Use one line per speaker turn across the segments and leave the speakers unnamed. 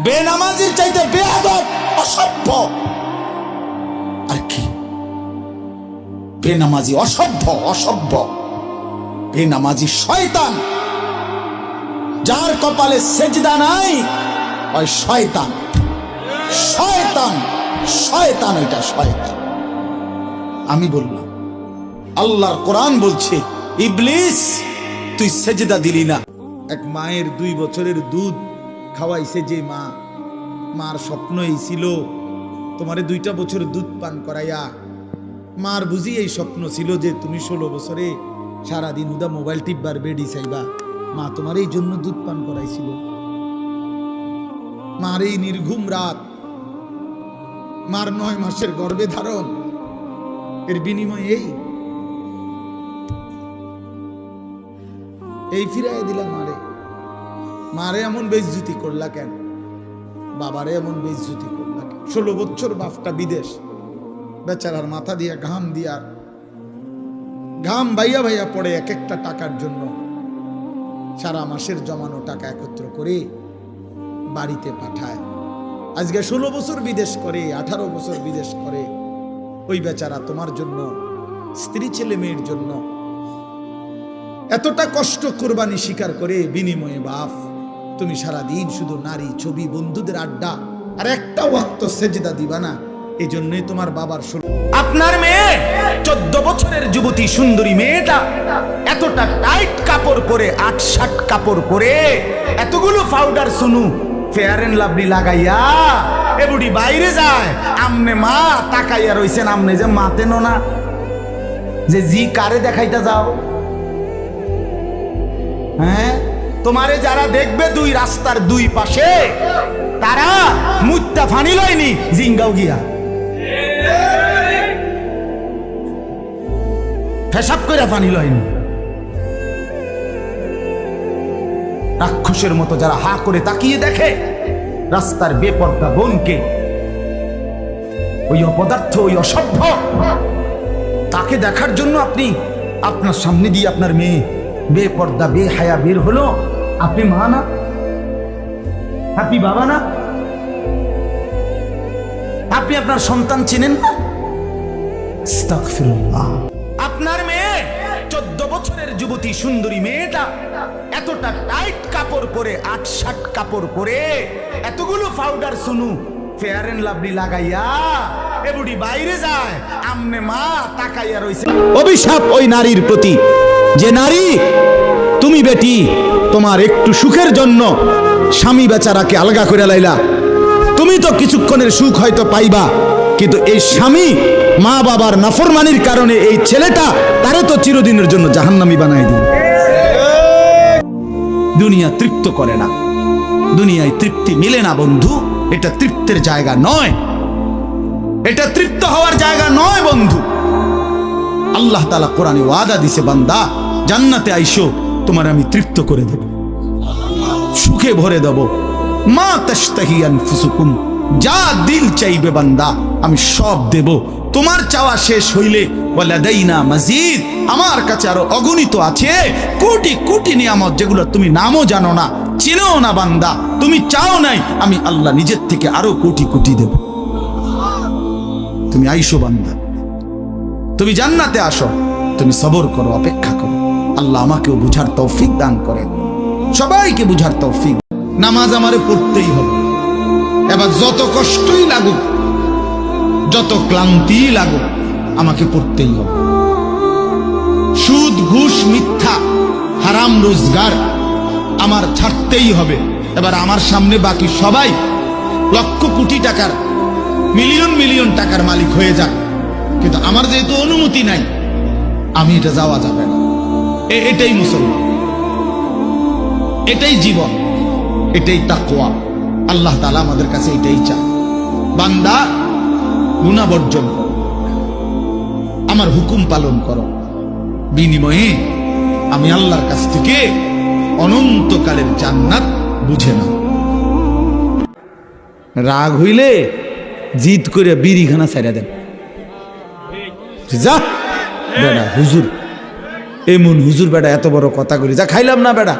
বেনামাজির চাইতে বেয়াদব, অসভ্য আর কি? বেনামাজি অসভ্য, বেনামাজি শয়তান। যার কপালে সেজদা নাই ওই শয়তান, ওইটা শয়তান। আমি বললাম, আল্লাহর কোরআন বলছে, ইবলিস তুই সেজদা দিলি না। এক মায়ের 2 বছরের দুধ খাওয়াইছে যে মা, মার স্বপ্ন এই ছিল তোমারে 2টা বছর দুধ পান করাইয়া। মার বুঝি এই স্বপ্ন ছিল যে তুমি 16 বছরে সারাদিন উদা মোবাইল টিপবার বেডি চাইবা। মা তোমার এই জন্য দুধ পান করাইছিল। মার এই নির্ঘুম রাত, মার 9 মাসের গর্ভে ধারণ, এর বিনিময়ে এই ফিরাইয়া দিলা মারে এমন বেইজ্জতি করলা কেন? বাবারে এমন বেইজ্জতি করলা কেন? 16 বছর বাপটা বিদেশ, বেচারার মাথা দিয়া ঘাম ভাইয়া পড়ে এক একটা টাকার জন্য। সারা মাসের জমানো টাকা একত্র করে বাড়িতে পাঠায়। আজকে 16 বছর বিদেশ করে, 18 বছর বিদেশ করে। ওই বেচারা তোমার জন্য, স্ত্রী ছেলে মেয়ের জন্য এতটা কষ্ট কোরবানি স্বীকার করে, বিনিময়ে বাপ তুমি সারাদিন শুধু নারী ছবি, বন্ধুদের আড্ডা, আর একটা ওয়াক্ত সেজদা দিবা না। এই জন্যই তোমার বাবার
আপনার মেয়ে 14 বছরের যুবতী সুন্দরী মেয়েটা এতটা টাইট কাপড় পরে, 8-7 কাপড় পরে, এতগুলো পাউডার সুনু ফেয়ার এন্ড লাভলি লাগাইয়া এ বুড়ি বাইরে যায়। আমনে মা তাকাইয়া রইছেন, আমনে যে মাতেন না যে জি কারে দেখাইতে যাও? হ্যাঁ, তোমারে যারা দেখবে 2 রাস্তার 2 পাশে, তারা মুত্তা ফানি লয়নি জিঙ্গাও গিয়া ফেসাব করে ফানি লয়নি। রাক্ষসের মতো যারা হা করে তাকিয়ে দেখে রাস্তার বেপর্দা বোনকে, ওই অপদার্থ, ওই অসভ্য, তাকে দেখার জন্য আপনি আপনার সামনে দিয়ে আপনার মেয়ে বেপর্দা বেহায়া বের হলো। আপনি মা না? আপনি বাবা না? আপনি আপনার সন্তান চিনেন না? আস্তাগফিরুল্লাহ। আপনার মেয়ে 14 বছরের যুবতী সুন্দরী মেয়েটা এতটা টাইট কাপড় পরে, 8-7 কাপড় পরে, এতগুলো পাউডার সুনু ফেয়ার এন্ড লাভলি লাগাইয়া এ বুড়ি বাইরে যায়। আমনে মা তাকাইয়া রইছে।
অভিশাপ ওই নারীর প্রতি, যে নারী তুমি বেটি তোমার একটু সুখের জন্য স্বামী বেচারাকে আলগা করে লাইলা। তুমি তো কিছুক্ষণের সুখ হয়তো পাইবা, কিন্তু এই স্বামী মা বাবার নাফরমানির কারণে এই ছেলেটা তারে তো চিরদিনের জন্য জাহান্নামী বানাই দিল। দুনিয়া তৃপ্ত করে না, দুনিয়ায় তৃপ্তি মিলে না বন্ধু। এটা তৃপ্তের জায়গা নয়, এটা তৃপ্ত হওয়ার জায়গা নয় বন্ধু। আল্লাহ তাআলা কোরআনে ওয়াদা দিছে, বান্দা জান্নাতে আইসো, তোমার আমি তৃপ্ত করে দেব, সুখে ভরে দেব। মা তাশতাহি আনফুসুকুম, যা দিল চাইবে বান্দা আমি সব দেব। তোমার চাওয়া শেষ হইলে ওয়ালাদাইনা মাজিদ, আমার কাছে আরো অগণিত আছে কোটি কোটি নিয়ামত, যেগুলো তুমি নামও জানো না, চিনো না বান্দা। তুমি চাও নাই, আমি আল্লাহ নিজের থেকে আরো কোটি কোটি দেব। তুমি আইসো বান্দা, তুমি জান্নাতে আসো, তুমি সবর করো, অপেক্ষা করো। আল্লাহ আমাকেও বুঝার তৌফিক দান করে, সবাইকে বুঝার তৌফিক। নামাজ আমারে পড়তেই হবে, এবার যত কষ্টই লাগুক, যত ক্লান্তি লাগুক, আমাকে পড়তেই হবে। সুদ ঘুষ মিথ্যা হারাম রোজগার আমার ছাড়তেই হবে। এবার আমার সামনে বাকি সবাই লক্ষ কোটি টাকার, মিলিয়ন মিলিয়ন টাকার মালিক হয়ে যাক, কিন্তু আমার যেহেতু অনুমতি নাই, আমি এটা যাওয়া যাবে না। এটাই মুসলমান, এটাই জীবন, এটাই তাকওয়া। আল্লাহ তাআলা আমাদের কাছে এটাই চায়, বান্দা গুনাহ বর্জন করো, আমার হুকুম পালন করো, বিনিময়ে আমি আল্লাহর কাছ থেকে অনন্তকালের জান্নাত বুঝে নাও। রাগ হইলে জিদ করে বিড়িখানা ছাইড়া দেন। যা বেড়া হুজুর, এমন হুজুর বেড়া এত বড় কথা করি, যা খাইলাম না বেড়া,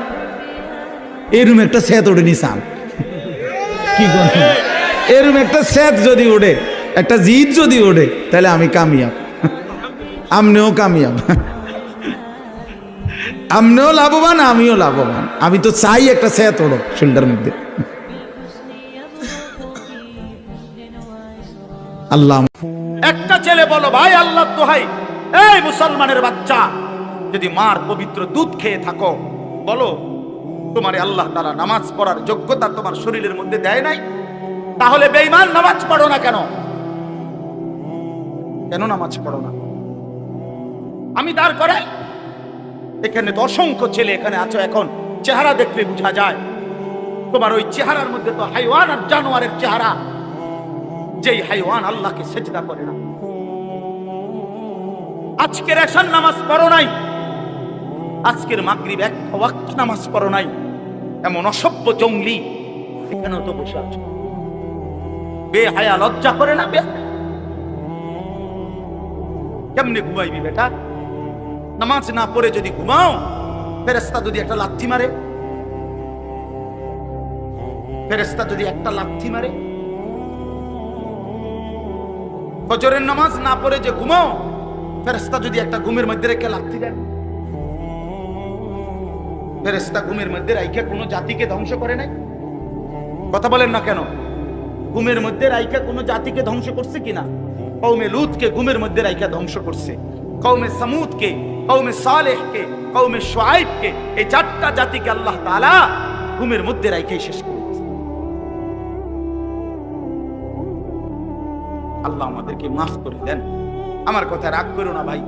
এই রুমে একটা সেত ওঠে নিসাম, কি করবেন? এরকম একটা সেট যদি ওঠে, একটা জিদ যদি ওঠে, তাহলে আমি কামিয়াব, আমনেও কামিয়াব, আমনেও লাভবান, আমিও লাভবান। আমি তো চাই একটা সেট ওড়ো শরীরটার মধ্যে। আল্লাহ
একটা ছেলে বলো, ভাই আল্লাহ দোহাই, এই মুসলমানের বাচ্চা, যদি মার পবিত্র দুধ খেয়ে থাকো, বলো তোমার আল্লাহ তাআলা নামাজ পড়ার যোগ্যতা তোমার শরীরের মধ্যে দেয় নাই? তাহলে বেঈমান নামাজ পড়ো না কেন? কেন নামাজ পড়ো না? আমি দাঁড় করাই, এখানে তো অসংখ্য ছেলে এখানে আছো, এখন চেহারা দেখলে বোঝা যায় তোমার ওই চেহারার মধ্যে তো হাইওয়ান আর জানোয়ারের চেহারা। যেই হাইওয়ান আল্লাহকে সেজদা করে না। আজকের এশার নামাজ পড়ো নাই, আজকের মাগরিব এক ওয়াক্ত নামাজ পড়ো নাই, এমন অসভ্য জঙ্গলি এখানেও তো বসে আছো। বেহায়া, লজ্জা করে না? কেমনে ঘুমাইবি বেটা? নামাজ না পড়ে যদি ঘুমাও, ফেরেশতা যদি একটা লাথি মারে, ফেরেশতা যদি একটা লাথি মারে, ফজরের নামাজ না পড়ে যে ঘুমাও, ফেরেশতা যদি একটা ঘুমের মধ্যে রেখে লাথি দেন। ফেরেশতা ঘুমের মধ্যে রাইখা কোনো জাতিকে ধ্বংস করে নাই? কথা বলেন না কেন? ঘুমের মধ্যে রাইখা কোনো জাতিকে ধ্বংস করছে কিনা? কওমে লূতকে ঘুমের মধ্যে রাইখা ধ্বংস করছে, কওমে সামুদকে, কওমে সালেহকে, কওমে শুআইবকে, এই চারটা জাতিকে আল্লাহ তাআলা ঘুমের মধ্যে রাইখাই শেষ করে দিয়েছে। আল্লাহ আমাদেরকে মাফ করে দেন। আমার কথা রাগ করো না ভাই,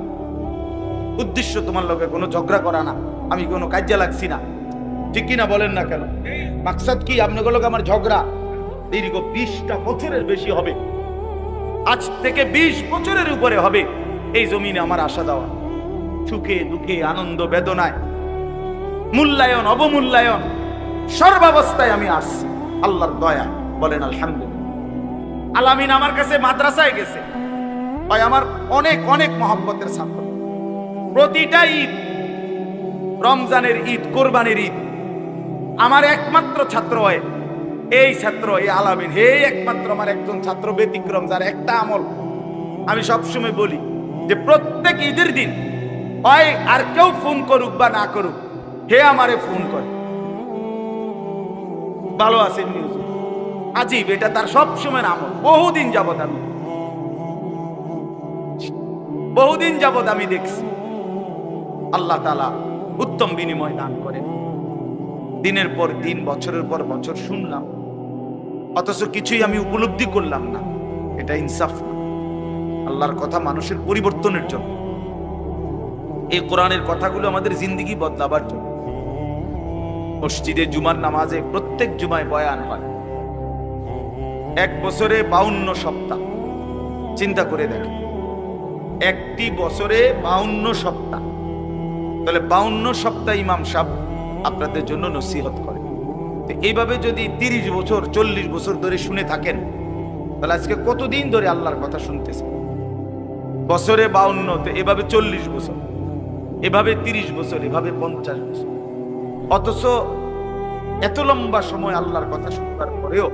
উদ্দেশ্য তোমার লগে কোনো ঝগড়া করা না, আমি কোনো কাজে লাগছি না, ঠিক কিনা বলেন না কেন? মাকসাদ কি আপনাদের লগে আমার ঝগড়া? দীর্ঘ 20টা বছরের বেশি হবে, আজ থেকে 20 বছরের উপরে হবে এই জমিনে আমার আসা যাওয়া, সুখে দুঃখে আনন্দ বেদনায়, মূল্যায়ন অবমূল্যায়ন, সর্বাবস্থায় আমি আসছি আল্লাহর দয়া। বলেন আলহামদুলিল্লাহ। আলামিন আমার কাছে মাদ্রাসায় গেছে, ভাই আমার অনেক অনেক মহব্বতের ছাত্র। প্রতিটা ঈদ, রমজানের ঈদ, কোরবানির ঈদ, আমার একমাত্র ছাত্র হয় এই ছাত্র, এই আলামিন, হে একমাত্র আমার একজন ছাত্র ব্যতিক্রম, যার একটা আমল আমি সবসময় বলি যে প্রত্যেক ঈদের দিন হয় আর কেউ ফোন করুক বা না করুক, হে আমারে ফোন করে, ভালো আছেন নিউজ, আজীব, এটা তার সবসময় আমল। বহুদিন যাবত আমি দেখছি। আল্লাহ তাআলা উত্তম বিনিময় দান করেন। দিনের পর দিন, বছরের পর বছর শুনলাম, অথচ কিছুই আমি উপলব্ধি করলাম না। এটা ইনসাফ না। আল্লাহর কথা মানুষের পরিবর্তনের জন্য, এই কোরআনের কথাগুলো আমাদের জিন্দেগি বদলাবার জন্য। মসজিদে জুমার নামাজে প্রত্যেক জুমায় বয়ান হয়, এক বছরে 52 সপ্তাহ। চিন্তা করে দেখেন, একটি বছরে 52 সপ্তাহ, তাহলে 52 সপ্তাহ ইমাম সাহেব আপনাদের জন্য নসিহত করে। এইভাবে যদি 30 বছর 40 বছর ধরে শুনে থাকেন, তাহলে আজকে কতদিন ধরে আল্লাহর কথা শুনতেছে? বছরে 52, তো এভাবে 40 বছর, এভাবে 30 বছর, এভাবে 50 বছর। অথচ এত লম্বা সময় আল্লাহর কথা শুনবার পরেও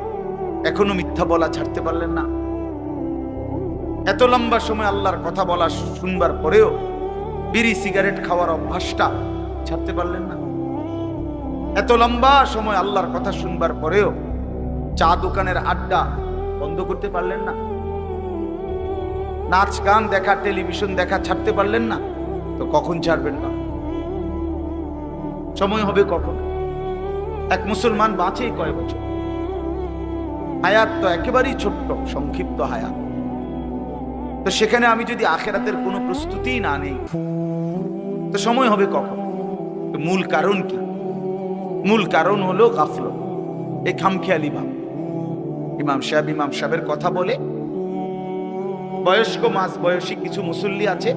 এখনো মিথ্যা বলা ছাড়তে পারলেন না। এত লম্বা সময় আল্লাহর কথা বলা শুনবার পরেও বিড়ি সিগারেট খাওয়ার অভ্যাসটা ছাড়তে পারলেন না। এত লম্বা সময় আল্লাহর কথা শুনবার পরেও চা দোকানের আড্ডা বন্ধ করতে পারলেন না। নাচ গান দেখা, টেলিভিশন দেখা ছাড়তে পারলেন না। তো কখন ছাড়বেন না? সময় হবে কখন? এক মুসলমান বাঁচে কয় বছর? হায়াত তো একেবারেই ছোট্ট, সংক্ষিপ্ত হায়াত। তো সেখানে আমি যদি আখিরাতের কোনো প্রস্তুতি না নেই, তো সময় হবে কখন? তো মূল কারণ কি? মূল কারণ হলো গাফলত, এই খামখেয়ালি ভাব। ইমাম সাহেবের কথা বলে, বয়স্ক মাঝ বয়সী কিছু মুসল্লি আছে,